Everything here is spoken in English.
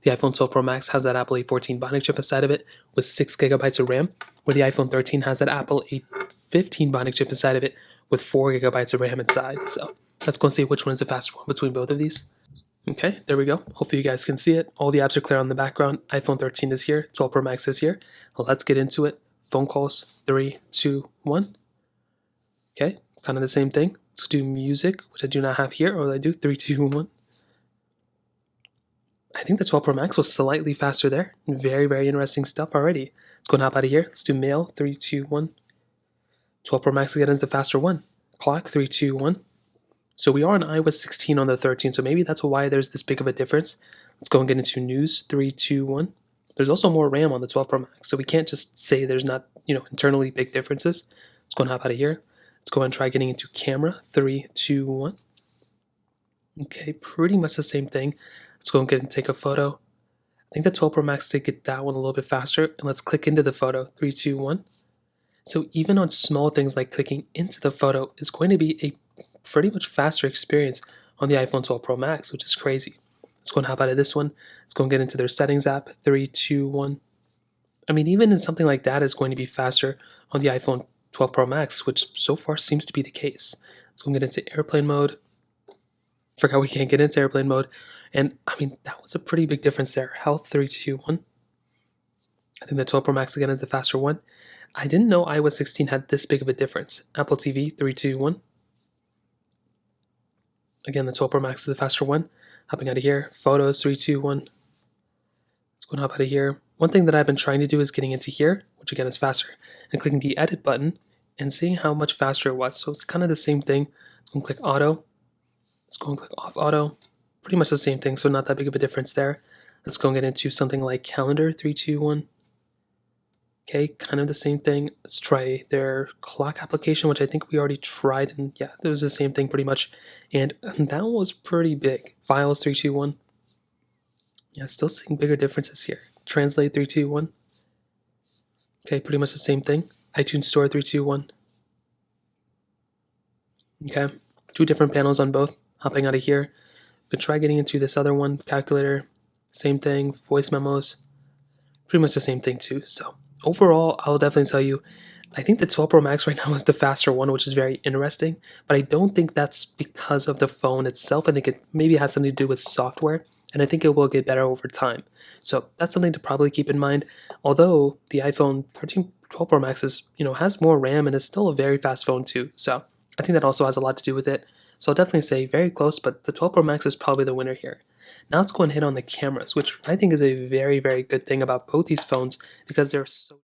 The iPhone 12 Pro Max has that Apple A14 Bionic chip inside of it with 6 gigabytes of RAM, where the iPhone 13 has that Apple A15 Bionic chip inside of it with 4 gigabytes of RAM inside. So let's go and see which one is the faster one between both of these. Okay, there we go. Hopefully you guys can see it. All the apps are clear on the background. iPhone 13 is here, 12 Pro Max is here. Let's get into it. Phone calls, 3, 2, 1. Okay, kind of the same thing. Let's do music, which I do not have here, or I do 3, 2, 1. I think the 12 Pro Max was slightly faster there. Very, very interesting stuff already. Let's go and hop out of here. Let's do mail, 3, 2, 1. 12 Pro Max again is the faster one. Clock, 3, 2, 1. So we are on iOS 16 on the 13, so maybe that's why there's this big of a difference. Let's go and get into news, 3, 2, 1. There's also more RAM on the 12 Pro Max, so we can't just say there's not, internally big differences. Let's go and hop out of here. Let's go and try getting into camera, 3, 2, 1. Okay, pretty much the same thing. Let's go and get and take a photo. I think the 12 Pro Max did get that one a little bit faster, and let's click into the photo, 3, 2, 1. So even on small things like clicking into the photo is going to be a pretty much faster experience on the iPhone 12 Pro Max, which is crazy. Let's go and hop out of this one. Let's go and get into their settings app, 3, 2, 1. I mean, even in something like that is going to be faster on the iPhone 12 Pro Max, which so far seems to be the case. Let's go and get into airplane mode. Forgot we can't get into airplane mode. And I mean, that was a pretty big difference there. Health, 3, 2, 1. I think the 12 Pro Max again is the faster one. I didn't know iOS 16 had this big of a difference. Apple TV, 3, 2, 1. Again, the 12 Pro Max is the faster one. Hopping out of here. Photos, 3, 2, 1. Let's go and hop out of here. One thing that I've been trying to do is getting into here, which again is faster, and clicking the edit button and seeing how much faster it was. So it's kind of the same thing. Let's go and click auto. Let's go and click off auto. Pretty much the same thing, so not that big of a difference there. Let's go and get into something like calendar, 3, 2, 1. Okay, kind of the same thing. Let's try their clock application, which I think we already tried, and yeah, it was the same thing pretty much. And that was pretty big. Files, 3, 2, 1. Yeah, still seeing bigger differences here. Translate, 3, 2, 1. Okay, pretty much the same thing. iTunes Store, 3, 2, 1. Okay, 2 different panels on both. Hopping out of here. But try getting into this other one, calculator, same thing, voice memos, pretty much the same thing too. So overall, I'll definitely tell you, I think the 12 Pro Max right now is the faster one, which is very interesting, but I don't think that's because of the phone itself. I think it maybe has something to do with software, and I think it will get better over time. So that's something to probably keep in mind. Although the iPhone 12 Pro Max is, has more RAM and is still a very fast phone too. So I think that also has a lot to do with it. So I'll definitely say very close, but the 12 Pro Max is probably the winner here. Now let's go and hit on the cameras, which I think is a very, very good thing about both these phones because they're so